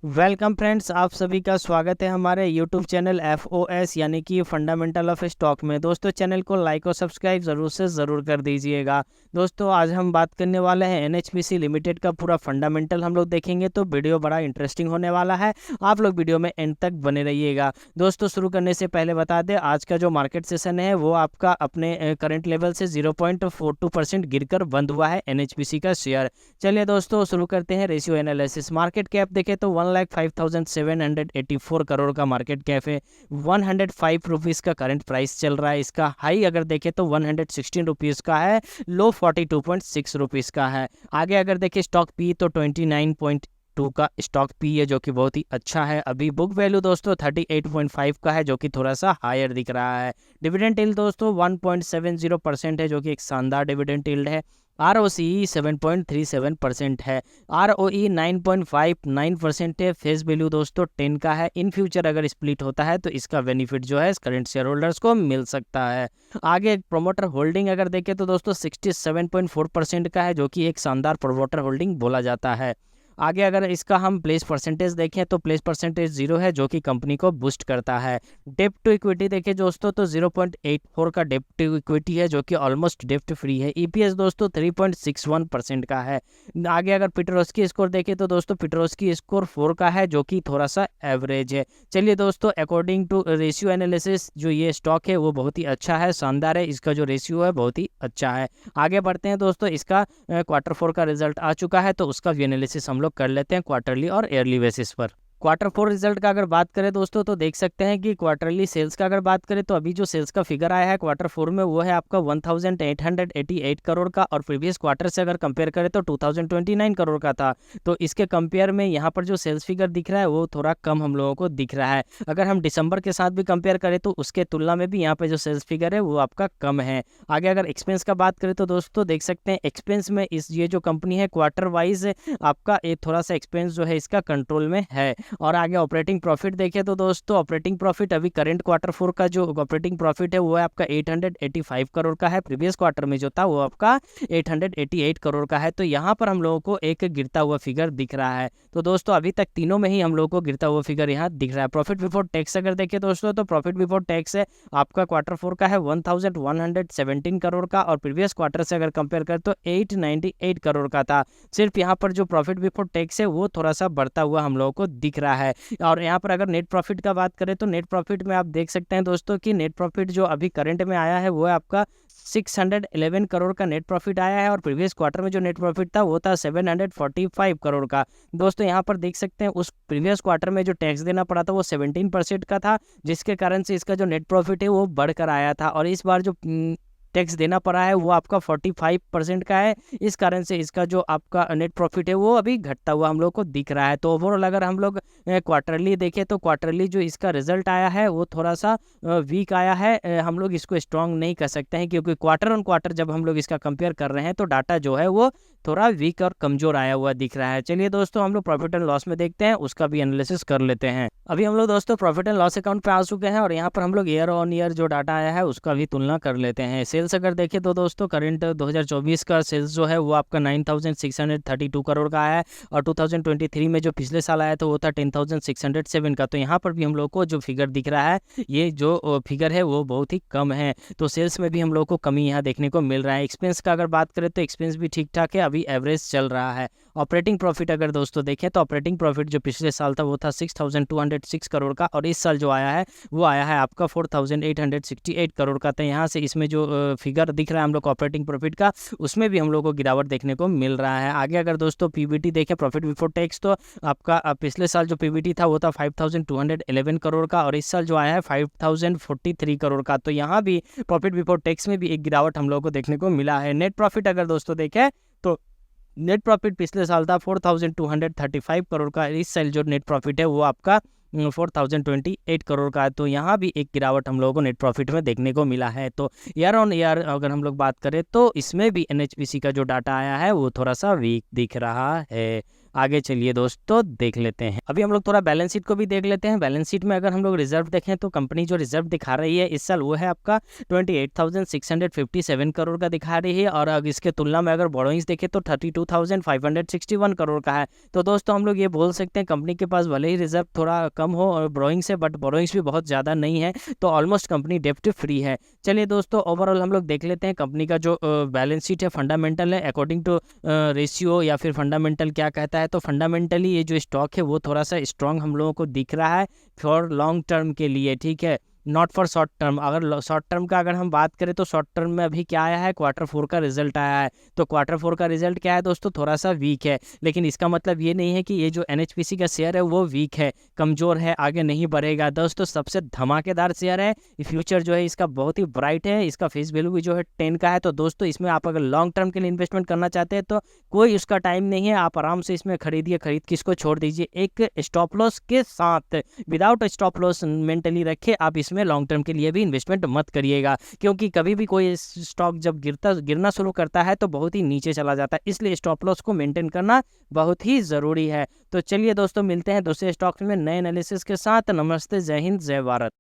Welcome friends, आप सभी का स्वागत है हमारे यूट्यूब चैनल FOS यानी कि फंडामेंटल ऑफ स्टॉक में। दोस्तों, चैनल को लाइक और सब्सक्राइब ज़रूर से ज़रूर कर दीजिएगा। दोस्तों, आज हम बात करने वाले हैं NHPC लिमिटेड का पूरा फंडामेंटल हम लोग देखेंगे, तो वीडियो बड़ा इंटरेस्टिंग होने वाला है। आप लोग वीडियो में एंड तक बने रहिएगा। दोस्तों, शुरू करने से पहले बता दें, आज का जो मार्केट सेशन है वो आपका अपने करंट लेवल से 0.42% गिरकर बंद हुआ है NHPC का शेयर। चलिए दोस्तों, शुरू करते हैं रेशियो एनालिसिस। मार्केट कैप देखें तो 1,05,784 करोड़ का मार्केट कैप है। 105 रुपीज़ का करंट प्राइस चल रहा है। इसका हाई अगर देखें तो 116 रुपीज़ का है, लो 42.6 रुपीज़ का है। आगे अगर देखें स्टॉक पी तो 29.2 का स्टॉक पी है, जो कि बहुत ही अच्छा है। अभी बुक वैल्यू दोस्तों 38.5 का है, जो कि थोड़ा सा हायर दिख रहा है। डिविडेंड यील्ड दोस्तों 1.70% है, जो कि एक शानदार डिविडेंड यील्ड है। ROCE 7.37% है। ROE 9.59% है। फेस वैल्यू दोस्तों 10 का है। इन फ्यूचर अगर स्प्लिट होता है तो इसका बेनिफिट जो है करंट शेयर होल्डर्स को मिल सकता है। आगे प्रोमोटर होल्डिंग अगर देखें तो दोस्तों 67.4% का है, जो कि एक शानदार प्रोमोटर होल्डिंग बोला जाता है। आगे अगर इसका हम प्लेस परसेंटेज देखें तो प्लेस परसेंटेज 0 है, जो कि कंपनी को बूस्ट करता है। डेप्ट टू इक्विटी देखें दोस्तों तो 0.84 का डेप्ट टू इक्विटी है, जो कि ऑलमोस्ट डेप्ट फ्री है। EPS दोस्तों 3.61% का है। आगे अगर पिट्रोस्की स्कोर देखें तो दोस्तों पिट्रोस्की स्कोर 4 का है, जो कि थोड़ा सा एवरेज है। चलिए दोस्तों, अकॉर्डिंग टू रेशियो एनालिसिस जो ये स्टॉक है वो बहुत ही अच्छा है, शानदार है। इसका जो रेशियो है बहुत ही अच्छा है। आगे बढ़ते हैं दोस्तों, इसका Q4 का रिजल्ट आ चुका है, तो उसका भी एनालिसिस हम लोग कर लेते हैं क्वार्टरली और ईयरली बेसिस पर। Q4 रिजल्ट का अगर बात करें दोस्तों तो देख सकते हैं कि क्वार्टरली सेल्स का अगर बात करें तो अभी जो सेल्स का फिगर आया है Q4 में वो है आपका 1,888 करोड़ का, और प्रीवियस क्वार्टर से अगर कंपेयर करें तो 2,029 करोड़ का था। तो इसके कंपेयर में यहाँ पर जो सेल्स फिगर दिख रहा है वो थोड़ा कम हम लोगों को दिख रहा है। अगर हम दिसंबर के साथ भी कंपेयर करें तो उसके तुलना में भी यहाँ पे जो सेल्स फिगर है वो आपका कम है। आगे अगर एक्सपेंस का बात करें तो दोस्तों देख सकते हैं एक्सपेंस में ये जो कंपनी है क्वार्टर वाइज आपका थोड़ा सा एक्सपेंस जो है इसका कंट्रोल में है। और आगे ऑपरेटिंग प्रॉफिट देखें तो दोस्तों ऑपरेटिंग प्रॉफिट अभी करंट Q4 का जो ऑपरेटिंग प्रॉफिट है वो है आपका 885 करोड़ का है। प्रीवियस क्वार्टर में जो था वो आपका 888 करोड़ का है। तो यहाँ पर हम लोगों को एक गिरता हुआ फिगर दिख रहा है। तो दोस्तों अभी तक तीनों में ही हम लोगों को गिरता हुआ फिगर यहाँ दिख रहा है। प्रॉफिट बिफोर टैक्स अगर देखें दोस्तों तो प्रॉफिट बिफोर टैक्स है आपका Q4 का है 1,117 करोड़ का, और प्रीवियस क्वार्टर से अगर कंपेयर करें तो 898 करोड़ का था। सिर्फ यहाँ पर जो प्रॉफिट बिफोर टैक्स है वो थोड़ा सा बढ़ता हुआ हम लोगों को दिख रहा है। और यहाँ पर अगर नेट प्रॉफिट का बात करें तो नेट प्रॉफिट में आप देख सकते हैं दोस्तों कि नेट प्रॉफिट जो अभी करंट में आया है वो है आपका 611 करोड़ का नेट प्रॉफिट आया है, और प्रीवियस क्वार्टर में जो नेट प्रॉफिट था वो था 745 करोड़ का। दोस्तों यहाँ पर देख सकते हैं उस प्रीवियस क्वार्टर में जो टैक्स देना पड़ा था वो 17% का था, जिसके कारण से इसका जो नेट प्रॉफिट है वो बढ़कर आया था। और इस बार जो टैक्स देना पड़ा है वो आपका 45% का है। इस कारण से इसका जो आपका नेट प्रॉफिट है वो अभी घटता हुआ हम लोग को दिख रहा है। तो ओवरऑल अगर हम लोग क्वार्टरली देखें तो क्वार्टरली जो इसका रिजल्ट आया है वो थोड़ा सा वीक आया है। हम लोग इसको स्ट्रांग नहीं कर सकते हैं, क्योंकि क्वार्टर ऑन क्वार्टर जब हम लोग इसका कंपेयर कर रहे हैं तो डाटा जो है वो थोड़ा वीक और कमजोर आया हुआ दिख रहा है। चलिए दोस्तों, हम लोग प्रॉफिट एंड लॉस में देखते हैं, उसका भी एनालिसिस कर लेते हैं। अभी हम लोग दोस्तों प्रॉफिट एंड लॉस अकाउंट पे आ चुके हैं, और यहाँ पर हम लोग ईयर ऑन ईयर जो डाटा आया है उसका भी तुलना कर लेते हैं। सेल्स अगर देखें तो दोस्तों करंट 2024 का सेल्स जो है वो आपका 9,632 करोड़ का आया है, और 2023 में जो पिछले साल आया था वो था 10,607 का। तो यहाँ पर भी हम लोग को जो फिगर दिख रहा है ये जो फिगर है वो बहुत ही कम है। तो सेल्स में भी हम लोग को कमी यहाँ देखने को मिल रहा है। एक्सपेंस का अगर बात करें तो एक्सपेंस भी ठीक ठाक है, अभी एवरेज चल रहा है। ऑपरेटिंग प्रॉफिट अगर दोस्तों देखें तो ऑपरेटिंग प्रॉफिट जो पिछले साल था वो था 6,206 करोड़ का, और इस साल जो आया है वो आया है आपका 4,868 करोड़ का। तो यहाँ से इसमें जो फिगर दिख रहा है हम लोग ऑपरेटिंग प्रॉफिट का, उसमें भी हम लोग को गिरावट देखने को मिल रहा है। आगे अगर दोस्तों PBT देखें प्रॉफिट बिफोर टैक्स, तो आपका पिछले साल जो PBT था वो था 5,211 करोड़ का, और इस साल जो आया है 5,043 करोड़ का। तो यहाँ भी प्रॉफिट बिफोर टैक्स में भी एक गिरावट हम लोग को देखने को मिला है। नेट प्रॉफिट अगर दोस्तों देखें तो नेट प्रॉफिट पिछले साल था 4,235 करोड़ का, इस साल जो नेट प्रॉफिट है वो आपका 4,028 करोड़ का है। तो यहाँ भी एक गिरावट हम लोगों को नेट प्रॉफिट में देखने को मिला है। तो ईयर ऑन ईयर अगर हम लोग बात करें तो इसमें भी NHPC का जो डाटा आया है वो थोड़ा सा वीक दिख रहा है। आगे चलिए दोस्तों देख लेते हैं। अभी हम लोग थोड़ा बैलेंस शीट को भी देख लेते हैं। बैलेंस शीट में अगर हम लोग रिजर्व देखें तो कंपनी जो रिजर्व दिखा रही है इस साल वो है आपका 28,657 करोड़ का दिखा रही है, और अगर इसके तुलना में अगर बोरोइंग्स देखें तो 32,561 करोड़ का है। तो दोस्तों हम लोग ये बोल सकते हैं कंपनी के पास भले ही रिजर्व थोड़ा कम हो और बोरोइंग्स है, बट बोरोइंग्स भी बहुत ज़्यादा नहीं है, तो ऑलमोस्ट कंपनी डेप्ट फ्री है। चलिए दोस्तों ओवरऑल हम लोग देख लेते हैं कंपनी का जो बैलेंस शीट है फंडामेंटल है अकॉर्डिंग टू रेशियो, या फिर फंडामेंटल क्या कहता है। तो फंडामेंटली ये जो स्टॉक है वो थोड़ा सा स्ट्रांग हम लोगों को दिख रहा है फॉर लॉन्ग टर्म के लिए, ठीक है, नॉट फॉर शॉर्ट टर्म। अगर शॉर्ट टर्म का अगर हम बात करें तो शॉर्ट टर्म में अभी क्या आया है, Q4 का रिजल्ट आया है। तो Q4 का रिजल्ट क्या है दोस्तों, थोड़ा सा वीक है, लेकिन इसका मतलब ये नहीं है कि ये जो NHPC का शेयर है वो वीक है, कमज़ोर है, आगे नहीं बढ़ेगा। दोस्तों सबसे धमाकेदार शेयर है, फ्यूचर जो है इसका बहुत ही ब्राइट है, इसका फेस वैल्यू भी जो है 10 का है। तो दोस्तों इसमें आप अगर लॉन्ग टर्म के लिए इन्वेस्टमेंट करना चाहते हैं तो कोई उसका टाइम नहीं है, आप आराम से इसमें खरीदिए, खरीद के इसको छोड़ दीजिए एक स्टॉप लॉस के साथ। विदाउट स्टॉप लॉस मेंटली रखे आप इसमें लॉन्ग टर्म के लिए भी इन्वेस्टमेंट मत करिएगा, क्योंकि कभी भी कोई स्टॉक जब गिरना शुरू करता है तो बहुत ही नीचे चला जाता है, इसलिए स्टॉप लॉस को मेंटेन करना बहुत ही ज़रूरी है। तो चलिए दोस्तों मिलते हैं दूसरे स्टॉक्स में नए एनालिसिस के साथ। नमस्ते, जय हिंद, जय भारत।